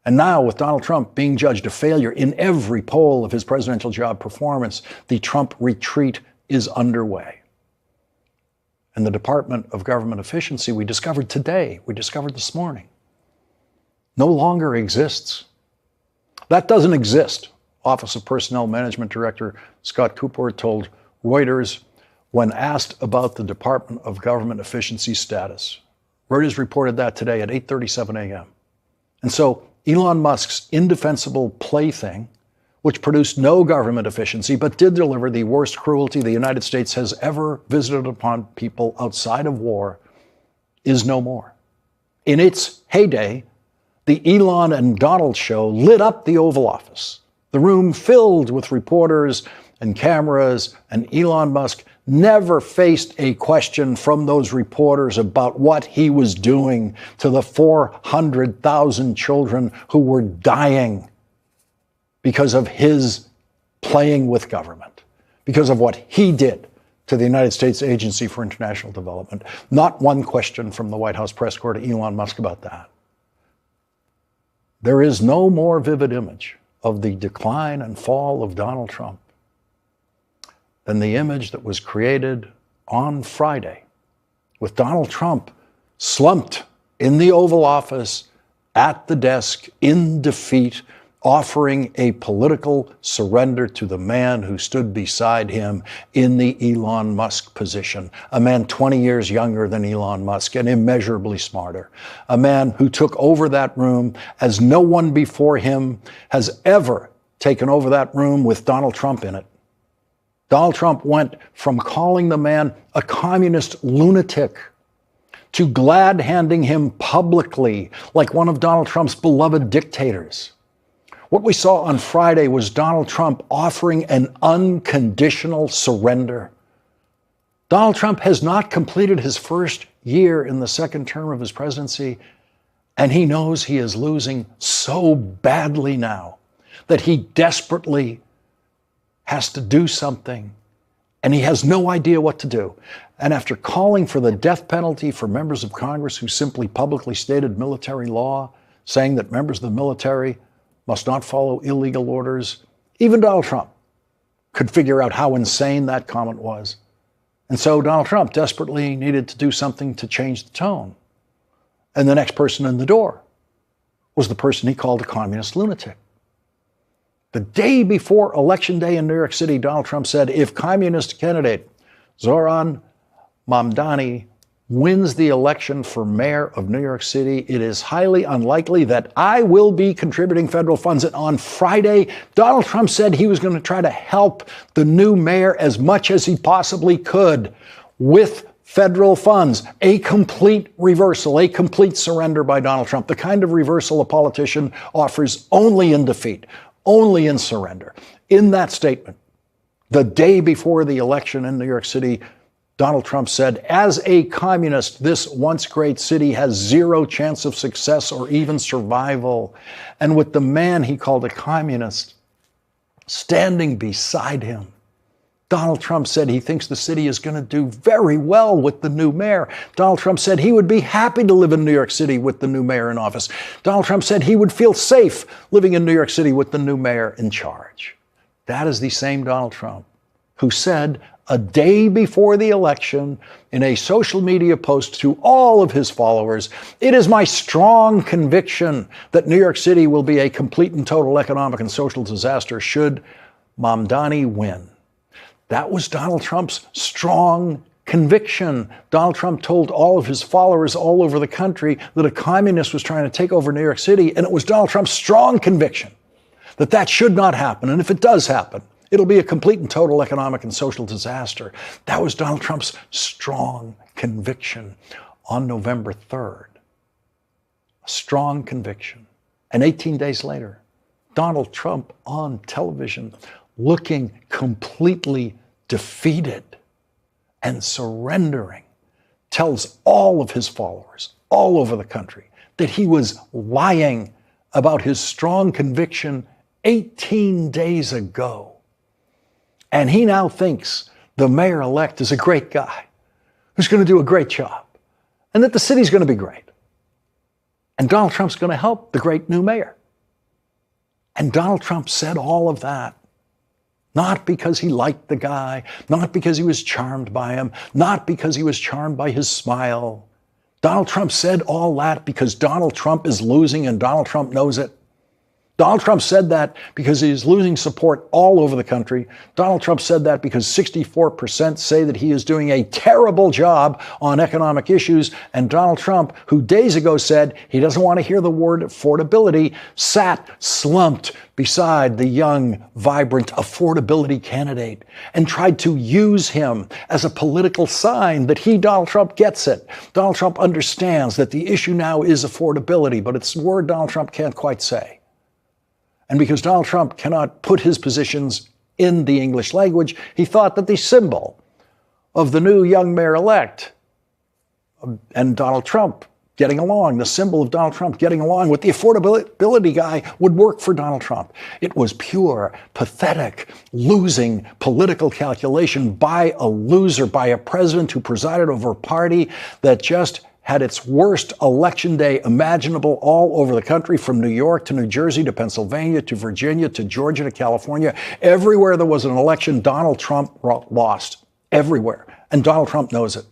And now, with Donald Trump being judged a failure in every poll of his presidential job performance, the Trump retreat is underway. And the Department of Government Efficiency, we discovered this morning, no longer exists. That doesn't exist, Office of Personnel Management Director Scott Cooper told Reuters when asked about the Department of Government Efficiency status. Reuters reported that today at 8:37 a.m. And so Elon Musk's indefensible plaything, which produced no government efficiency but did deliver the worst cruelty the United States has ever visited upon people outside of war, is no more. In its heyday, the Elon and Donald show lit up the Oval Office, the room filled with reporters and cameras, and Elon Musk never faced a question from those reporters about what he was doing to the 400,000 children who were dying because of his playing with government, because of what he did to the United States Agency for International Development. Not one question from the White House press corps to Elon Musk about that. There is no more vivid image of the decline and fall of Donald Trump than the image that was created on Friday with Donald Trump slumped in the Oval Office at the desk in defeat, offering a political surrender to the man who stood beside him in the Elon Musk position, a man 20 years younger than Elon Musk and immeasurably smarter, a man who took over that room as no one before him has ever taken over that room with Donald Trump in it. Donald Trump went from calling the man a communist lunatic to glad-handing him publicly like one of Donald Trump's beloved dictators. What we saw on Friday was Donald Trump offering an unconditional surrender. Donald Trump has not completed his first year in the second term of his presidency, and he knows he is losing so badly now that he desperately has to do something, and he has no idea what to do. And after calling for the death penalty for members of Congress who simply publicly stated military law, saying that members of the military must not follow illegal orders, even Donald Trump could figure out how insane that comment was. And so Donald Trump desperately needed to do something to change the tone. And the next person in the door was the person he called a communist lunatic. The day before Election Day in New York City, Donald Trump said, if communist candidate Zohran Mamdani wins the election for mayor of New York City, it is highly unlikely that I will be contributing federal funds. And on Friday, Donald Trump said he was going to try to help the new mayor as much as he possibly could with federal funds. A complete reversal, a complete surrender by Donald Trump, the kind of reversal a politician offers only in defeat, only in surrender. In that statement, the day before the election in New York City, Donald Trump said, as a communist, this once great city has zero chance of success or even survival. And with the man he called a communist standing beside him, Donald Trump said he thinks the city is going to do very well with the new mayor. Donald Trump said he would be happy to live in New York City with the new mayor in office. Donald Trump said he would feel safe living in New York City with the new mayor in charge. That is the same Donald Trump who said a day before the election in a social media post to all of his followers, it is my strong conviction that New York City will be a complete and total economic and social disaster should Mamdani win. That was Donald Trump's strong conviction. Donald Trump told all of his followers all over the country that a communist was trying to take over New York City, and it was Donald Trump's strong conviction that that should not happen. And if it does happen, it'll be a complete and total economic and social disaster. That was Donald Trump's strong conviction on November 3rd. A strong conviction. And 18 days later, Donald Trump on television looking completely defeated and surrendering, tells all of his followers all over the country that he was lying about his strong conviction 18 days ago. And he now thinks the mayor-elect is a great guy who's going to do a great job and that the city's going to be great. And Donald Trump's going to help the great new mayor And Donald Trump said all of that, not because he liked the guy, not because he was charmed by him, not because he was charmed by his smile. Donald Trump said all that because Donald Trump is losing and Donald Trump knows it. Donald Trump said that because he's losing support all over the country. Donald Trump said that because 64% say that he is doing a terrible job on economic issues. And Donald Trump, who days ago said he doesn't want to hear the word affordability, sat slumped beside the young, vibrant affordability candidate and tried to use him as a political sign that he, Donald Trump, gets it. Donald Trump understands that the issue now is affordability, but it's a word Donald Trump can't quite say. And because Donald Trump cannot put his positions in the English language, he thought that the symbol of the new young mayor-elect and Donald Trump getting along, the symbol of Donald Trump getting along with the affordability guy would work for Donald Trump. It was pure, pathetic, losing political calculation by a loser, by a president who presided over a party that just had its worst election day imaginable all over the country, from New York to New Jersey to Pennsylvania to Virginia to Georgia to California. Everywhere there was an election, Donald Trump lost. Everywhere. And Donald Trump knows it.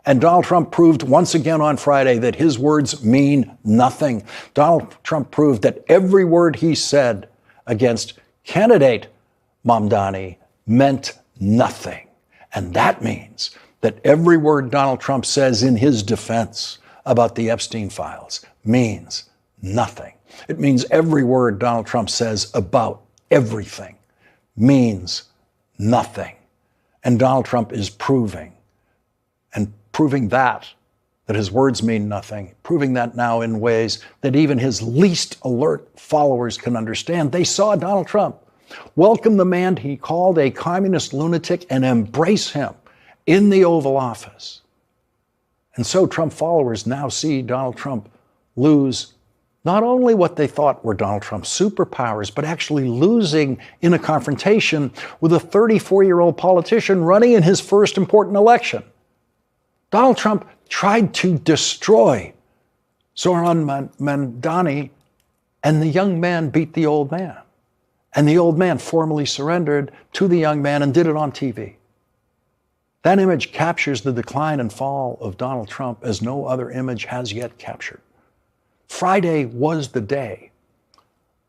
And Donald Trump proved once again on Friday that his words mean nothing. Donald Trump proved that every word he said against candidate Mamdani meant nothing. And that means that every word Donald Trump says in his defense about the Epstein files means nothing. It means every word Donald Trump says about everything means nothing. And Donald Trump is proving that his words mean nothing, proving that now in ways that even his least alert followers can understand. They saw Donald Trump welcome the man he called a communist lunatic and embrace him in the Oval Office. And so Trump followers now see Donald Trump lose not only what they thought were Donald Trump's superpowers, but actually losing in a confrontation with a 34-year-old politician running in his first important election. Donald Trump tried to destroy Zohran Mamdani, and the young man beat the old man. And the old man formally surrendered to the young man and did it on TV. That image captures the decline and fall of Donald Trump as no other image has yet captured. Friday was the day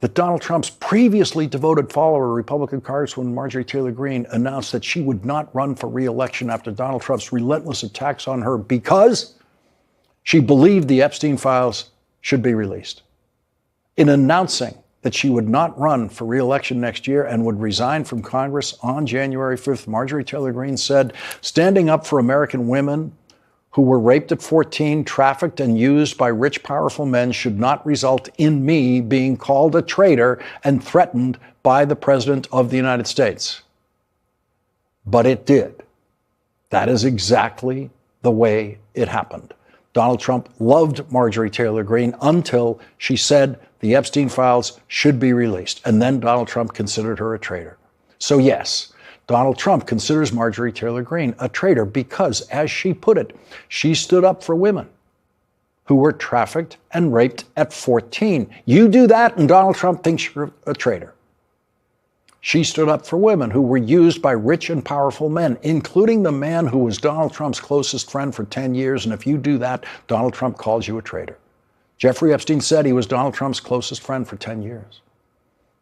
that Donald Trump's previously devoted follower, Republican Congresswoman Marjorie Taylor Greene, announced that she would not run for re-election after Donald Trump's relentless attacks on her because she believed the Epstein files should be released. In announcing that she would not run for re-election next year and would resign from Congress on January 5th, Marjorie Taylor Greene said, "Standing up for American women who were raped at 14, trafficked and used by rich, powerful men should not result in me being called a traitor and threatened by the President of the United States." But it did. That is exactly the way it happened. Donald Trump loved Marjorie Taylor Greene until she said the Epstein files should be released. And then Donald Trump considered her a traitor. So yes, Donald Trump considers Marjorie Taylor Greene a traitor because, as she put it, she stood up for women who were trafficked and raped at 14. You do that and Donald Trump thinks you're a traitor. She stood up for women who were used by rich and powerful men, including the man who was Donald Trump's closest friend for 10 years. And if you do that, Donald Trump calls you a traitor. Jeffrey Epstein said he was Donald Trump's closest friend for 10 years.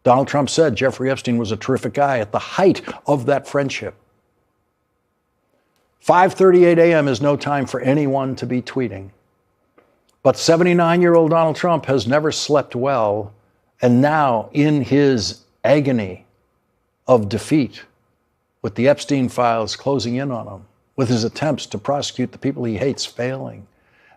Donald Trump said Jeffrey Epstein was a terrific guy at the height of that friendship. 5:38 a.m. is no time for anyone to be tweeting. But 79-year-old Donald Trump has never slept well, and now in his agony of defeat, with the Epstein files closing in on him, with his attempts to prosecute the people he hates failing,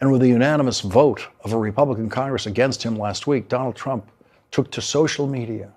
and with the unanimous vote of a Republican Congress against him last week, Donald Trump took to social media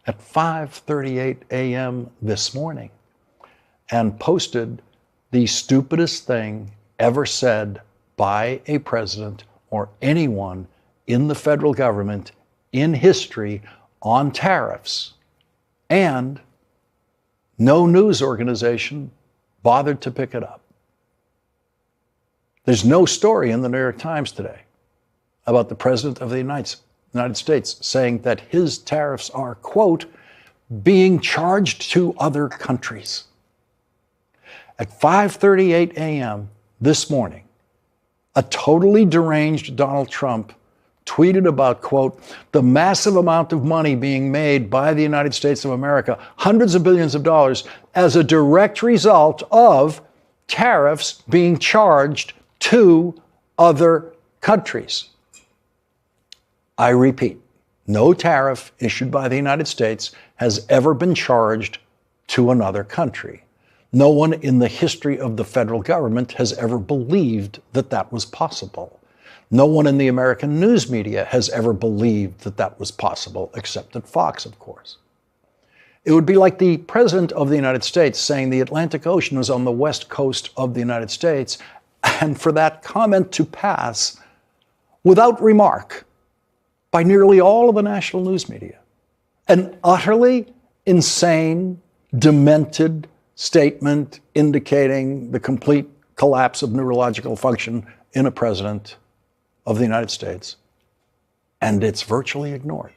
at 5:38 a.m. this morning and posted the stupidest thing ever said by a president or anyone in the federal government in history on tariffs. And no news organization bothered to pick it up. There's no story in the New York Times today about the President of the United States. the United States, saying that his tariffs are, quote, being charged to other countries. At 5:38 a.m. this morning, a totally deranged Donald Trump tweeted about, quote, the massive amount of money being made by the United States of America, hundreds of billions of dollars, as a direct result of tariffs being charged to other countries. I repeat, no tariff issued by the United States has ever been charged to another country. No one in the history of the federal government has ever believed that that was possible. No one in the American news media has ever believed that that was possible, except at Fox, of course. It would be like the President of the United States saying the Atlantic Ocean is on the west coast of the United States, and for that comment to pass without remark by nearly all of the national news media. An utterly insane, demented statement indicating the complete collapse of neurological function in a president of the United States, and it's virtually ignored.